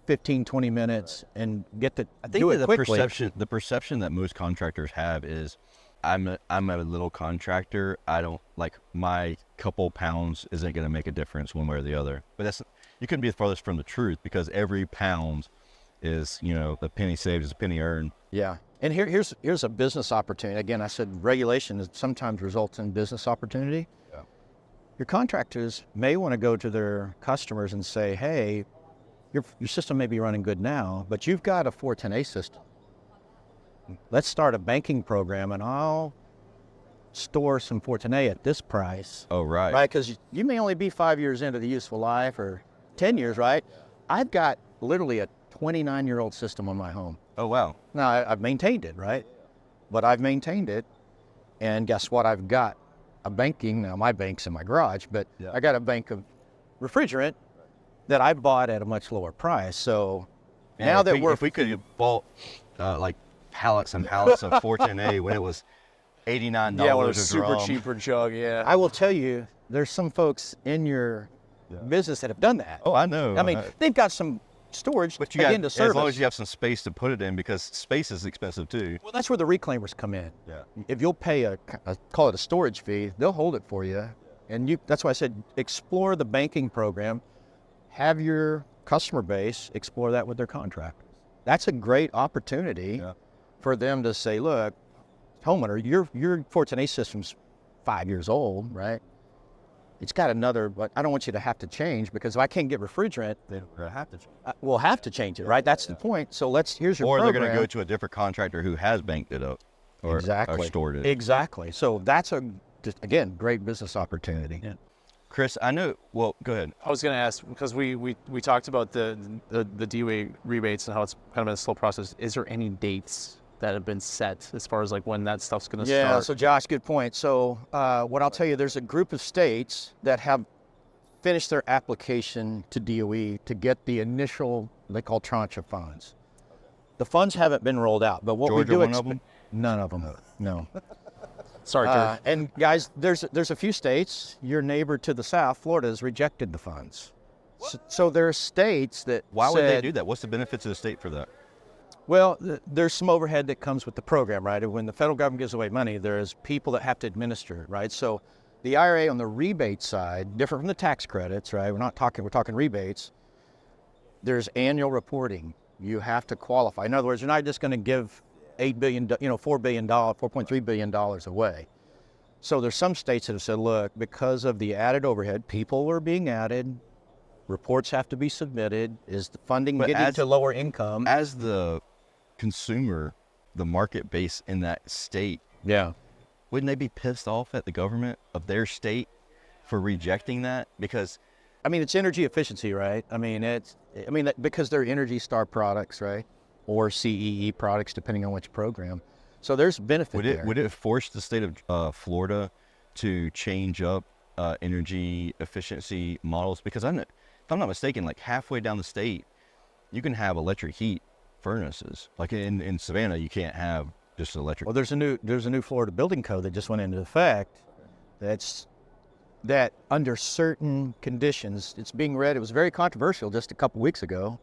15, 20 minutes and
I think
do it
that
quickly.
the perception that most contractors have is, I'm a little contractor. I don't, like, my couple pounds isn't going to make a difference one way or the other. But you couldn't be farthest from the truth, because every pound is, the penny saved is a penny earned.
Yeah. And here's a business opportunity. Again, I said regulation sometimes results in business opportunity.
Yeah.
Your contractors may want to go to their customers and say, hey, your system may be running good now, but you've got a 410A system. Let's start a banking program, and I'll store some Fortinet at this price.
Oh, right.
Right, because you may only be 5 years into the useful life or 10 years, right? I've got literally a 29-year-old system on my home.
Oh, wow.
Now, I've maintained it, right? But I've maintained it, and guess what? I've got a banking, now my bank's in my garage, but I got a bank of refrigerant that I bought at a much lower price. So now that
if we could have bought like pallets and pallets of Fortinet when it was $89
Yeah, when it
a
was super
drum.
cheap per jug, yeah.
I will tell you, there's some folks in your business that have done that.
Oh, I know.
I mean, they've got some storage
but you got,
to service.
as long as you have some space to put it in, because space is expensive too.
Well, that's where the reclaimers come in.
Yeah.
If you'll pay call it a storage fee, they'll hold it for you. And that's why I said explore the banking program. Have your customer base explore that with their contractors. That's a great opportunity for them to say, look, homeowner, your Fortinet system's 5 years old, right? It's got another, but I don't want you to have to change, because if I can't get refrigerant,
They're going to have to change.
we'll have to change it, right? That's the point. So here's your
Or
program.
they're going to go to a different contractor who has banked it up or stored it.
Exactly. So that's again, great business opportunity. Yeah.
Chris, I know, well, go ahead.
I was going to ask, because we talked about the DOE rebates and how it's kind of been a slow process. Is there any dates that have been set as far as like when that stuff's going to start?
Yeah, so Josh, good point. So what I'll tell you, there's a group of states that have finished their application to DOE to get the initial, they call tranche of funds. The funds haven't been rolled out, but what
Georgia,
we do
one of them?
None of them, no.
Sorry, Kurt.
And guys, there's a few states, your neighbor to the south, Florida, has rejected the funds. So there are states that
Why would they do that? What's the benefits of the state for that?
Well, there's some overhead that comes with the program, right? When the federal government gives away money, there's people that have to administer it, right? So the IRA on the rebate side, different from the tax credits, right? We're talking rebates. There's annual reporting. You have to qualify. In other words, you're not just going to give $8 billion, $4 billion, $4.3 billion away. So there's some states that have said, look, because of the added overhead, people are being added, reports have to be submitted. Is the funding getting to lower income?
As the consumer, the market base in that state, wouldn't they be pissed off at the government of their state for rejecting that? Because
I mean, it's energy efficiency, right? Because they're Energy Star products, right? Or CEE products, depending on which program. So there's benefit there.
Would it force the state of Florida to change up energy efficiency models? Because if I'm not mistaken, like halfway down the state, you can have electric heat furnaces. Like in Savannah, you can't have just electric.
Well, there's a new Florida building code that just went into effect. That under certain conditions, it's being read. It was very controversial just a couple weeks ago.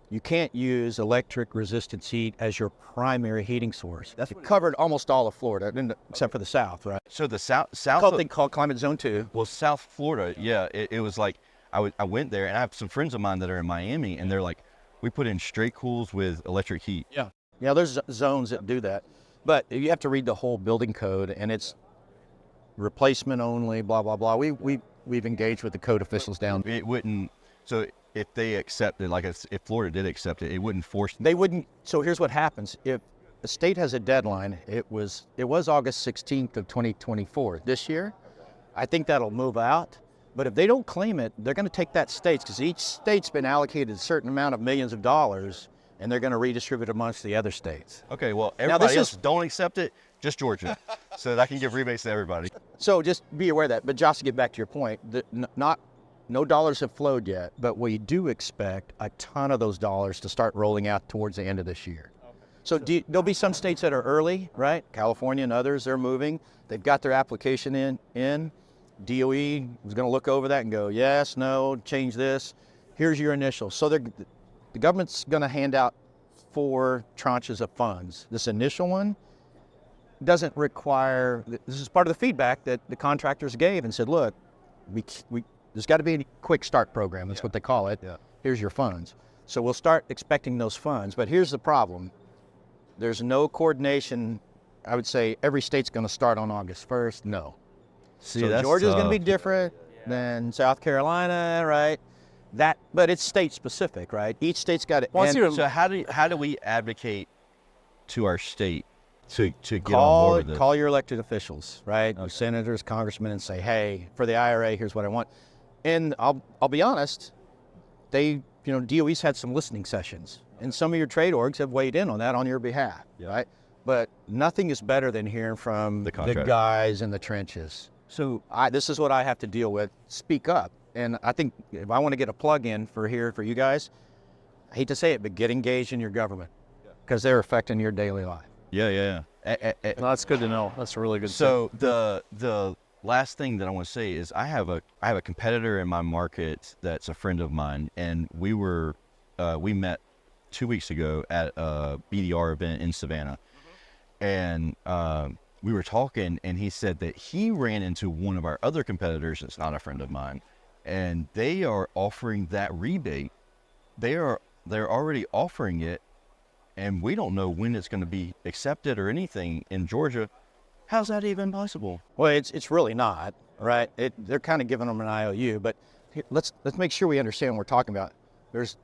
You can't use electric resistance heat as your primary heating source. It covered almost all of Florida, except for the south, right?
So the south
They call Climate Zone 2.
Well, South Florida, yeah, it was like I went there, and I have some friends of mine that are in Miami, and they're like, we put in straight cools with electric heat.
Yeah, there's zones that do that, but you have to read the whole building code, and it's replacement only, blah blah blah. We've engaged with the code officials down.
It wouldn't. So if they accept it, like if Florida did accept it, it wouldn't force.
They wouldn't. So here's what happens: if the state has a deadline, it was August 16th of 2024 this year. I think that'll move out. But if they don't claim it, they're going to take that states, because each state's been allocated a certain amount of millions of dollars, and they're going to redistribute amongst the other states.
Okay, well, everybody else don't accept it, just Georgia, so that I can give rebates to everybody.
So just be aware of that. But Josh, to get back to your point, no dollars have flowed yet, but we do expect a ton of those dollars to start rolling out towards the end of this year. So there'll be some states that are early, right? California and others, they're moving. They've got their application in. DOE is going to look over that and go, yes, no, change this. Here's your initial. So the government's going to hand out 4 tranches of funds. This initial one doesn't require, this is part of the feedback that the contractors gave and said, look, there's got to be a quick start program. That's what they call it. Here's your funds. So we'll start expecting those funds. But here's the problem. There's no coordination. I would say every state's going to start on August 1st. No.
See,
so Georgia's going to be different than South Carolina, right? But it's state specific, right? Each state's got it.
So how do we advocate to our state to get on board with this?
Call your elected officials, right? Okay. Senators, congressmen, and say, hey, for the IRA, here's what I want. And I'll be honest, DOE's had some listening sessions, and some of your trade orgs have weighed in on that on your behalf, right? But nothing is better than hearing from the guys in the trenches. So this is what I have to deal with. Speak up. And I think if I want to get a plug in for you guys, I hate to say it, but get engaged in your government because they're affecting your daily life.
Yeah.
No, that's good to know. That's a really good.
So the last thing that I want to say is I have a competitor in my market that's a friend of mine, and we met 2 weeks ago at a BDR event in Savannah, and we were talking, and he said that he ran into one of our other competitors that's not a friend of mine, and they are offering that rebate. They're already offering it, and we don't know when it's going to be accepted or anything in Georgia. How's that even possible?
Well, it's really not, right? They're kind of giving them an IOU, but let's make sure we understand what we're talking about. There's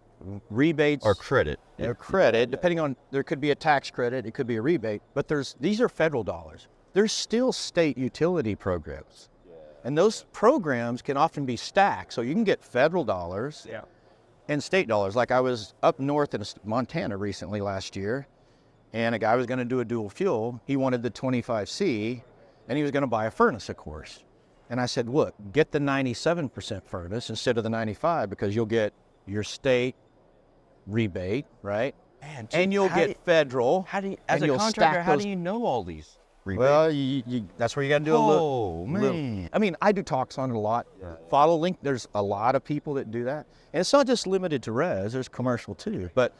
rebates
or credit.
Or credit, depending on, there could be a tax credit, it could be a rebate, but these are federal dollars. There's still state utility programs. And those programs can often be stacked. So you can get federal dollars and state dollars. Like I was up north in Montana recently last year, and a guy was going to do a dual fuel. He wanted the 25C, and he was going to buy a furnace, of course. And I said, look, get the 97% furnace instead of the 95 because you'll get your state rebate, right?
Man,
and you'll get federal.
As a contractor, how do you know all these rebates?
Well, that's where you got to do a little.
Oh, man.
I mean, I do talks on it a lot. Follow link, there's a lot of people that do that. And it's not just limited to res, there's commercial too. But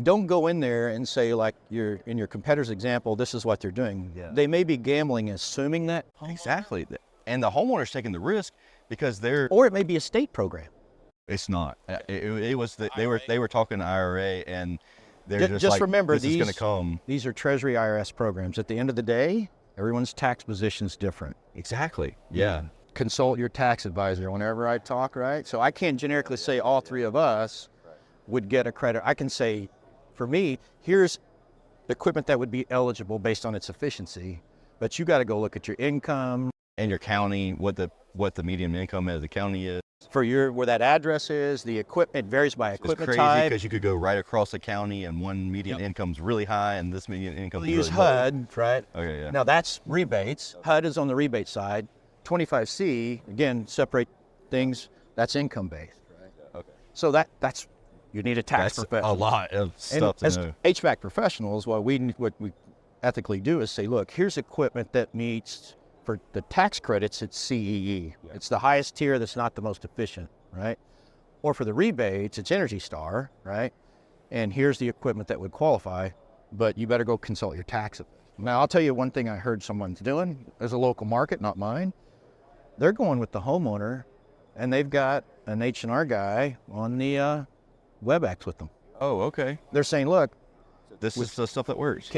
don't go in there and say, like in your competitor's example, this is what they're doing. They may be gambling, assuming that.
Exactly. And the homeowner's taking the risk because
or it may be a state program.
It's not. It was they were talking IRA, and they're just like,
remember,
this is going to come.
These are Treasury IRS programs. At the end of the day, everyone's tax position is different.
Exactly. Yeah.
Consult your tax advisor whenever I talk, right? So I can't generically say all three of us would get a credit. I can say, for me, here's the equipment that would be eligible based on its efficiency, but you got to go look at your income
and your county, what the median income of the county is.
For where that address is, the equipment varies by equipment
type. It's crazy because you could go right across the county and one median income's really high and this median income's really low.
Use HUD, right?
Okay, yeah.
Now that's rebates. HUD is on the rebate side. 25C, again, separate things, that's income based. Right? Okay. So that's, you need a tax professional.
A lot of stuff to know.
As HVAC professionals, what we ethically do is say, look, here's equipment that meets, for the tax credits, it's CEE. Yeah. It's the highest tier that's not the most efficient, right? Or for the rebates, it's Energy Star, right? And here's the equipment that would qualify, but you better go consult your tax office. Now, I'll tell you one thing I heard someone's doing. There's a local market, not mine. They're going with the homeowner, and they've got an H&R guy on the WebEx with them.
Oh, okay.
They're saying, look,
this is the stuff that works.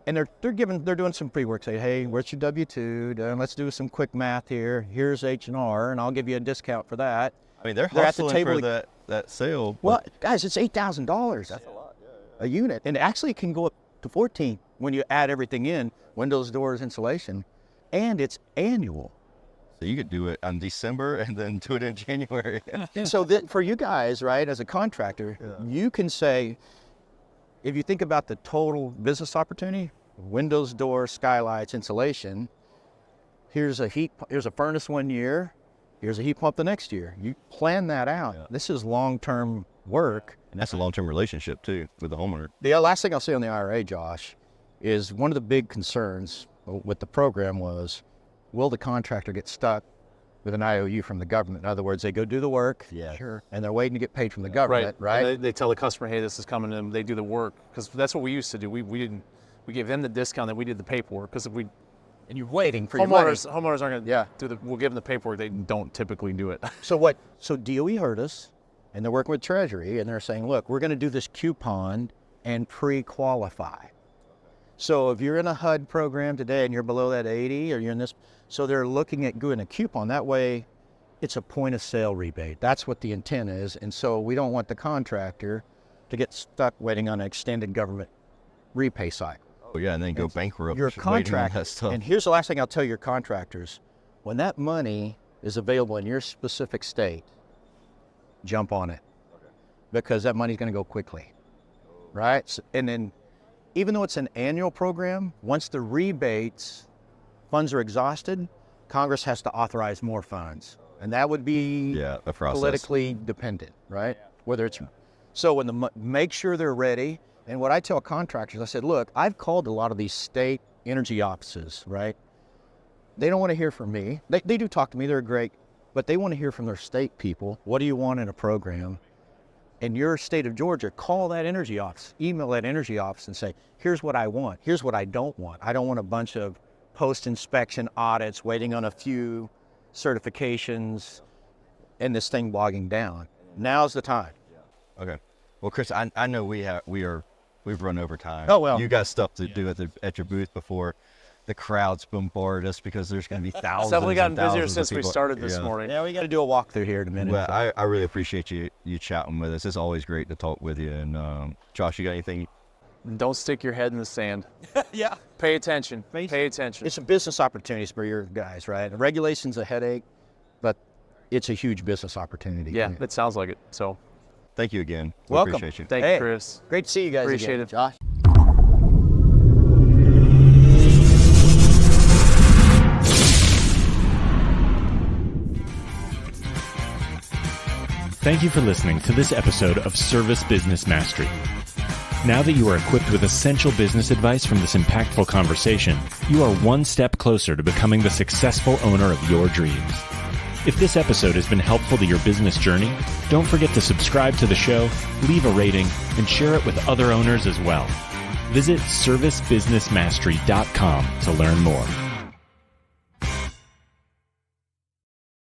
And they're doing some pre-work. Say, hey, where's your W-2? Let's do some quick math here. Here's H&R, and I'll give you a discount for that.
I mean, they're hustling at the table for that sale.
Well, guys, it's $8,000. That's a lot. A unit, and actually it can go up to 14 when you add everything in: windows, doors, insulation, and it's annual.
So you could do it in December and then do it in January.
So that for you guys, right, as a contractor, you can say, if you think about the total business opportunity, windows, doors, skylights, insulation, here's a furnace one year, here's a heat pump the next year. You plan that out. Yeah. This is long-term work.
And that's a long-term relationship too with the homeowner.
The last thing I'll say on the IRA, Josh, is one of the big concerns with the program was, will the contractor get stuck with an IOU from the government? In other words, they go do the work, and they're waiting to get paid from the government, right?
They tell the customer, hey, this is coming, and they do the work, because that's what we used to do. We gave them the discount, then we did the paperwork, because and
you're waiting for your money.
Homeowners aren't going to we'll give them the paperwork. They don't typically do it.
So DOE heard us, and they're working with Treasury, and they're saying, look, we're going to do this coupon and pre-qualify. So if you're in a HUD program today and you're below that 80, or you're in this, so they're looking at doing a coupon. That way, it's a point of sale rebate. That's what the intent is. And so we don't want the contractor to get stuck waiting on an extended government repay cycle.
Yeah, and then go bankrupt.
Your
waiting on
contract,
that stuff.
and here's the last thing I'll tell your contractors. When that money is available in your specific state, jump on it. Because that money's going to go quickly, right? So, and then even though it's an annual program, once the rebates funds are exhausted, Congress has to authorize more funds. And that would be
a process.
Politically dependent, right? Whether it's, so when make sure they're ready. And what I tell contractors, I said, look, I've called a lot of these state energy offices, right? They don't want to hear from me. They do talk to me, they're great, but they want to hear from their state people. What do you want in a program? In your state of Georgia, call that energy office, email that energy office and say, here's what I want, here's what I don't want. I don't want a bunch of post-inspection audits waiting on a few certifications and this thing bogging down. Now's the time.
Okay. Well, Chris, I know we've run over time.
Oh, well.
You got stuff to do at your booth before the crowds bombard us because there's going to be thousands.
It's definitely gotten busier
of
since we
people.
started this morning.
Yeah, we got to do a walkthrough here in a minute.
Well, I really appreciate you chatting with us. It's always great to talk with you. And Josh, you got anything?
Don't stick your head in the sand.
Yeah.
Pay attention. Pay attention.
It's a business opportunity for your guys, right? And regulation's a headache, but it's a huge business opportunity.
Yeah, it sounds like it. So,
thank you again.
Welcome.
Appreciate you.
thank you, Chris.
Great to see you guys
Appreciate
again.
it.
Josh.
Thank you for listening to this episode of Service Business Mastery. Now that you are equipped with essential business advice from this impactful conversation, you are one step closer to becoming the successful owner of your dreams. If this episode has been helpful to your business journey, don't forget to subscribe to the show, leave a rating, and share it with other owners as well. Visit ServiceBusinessMastery.com to learn more.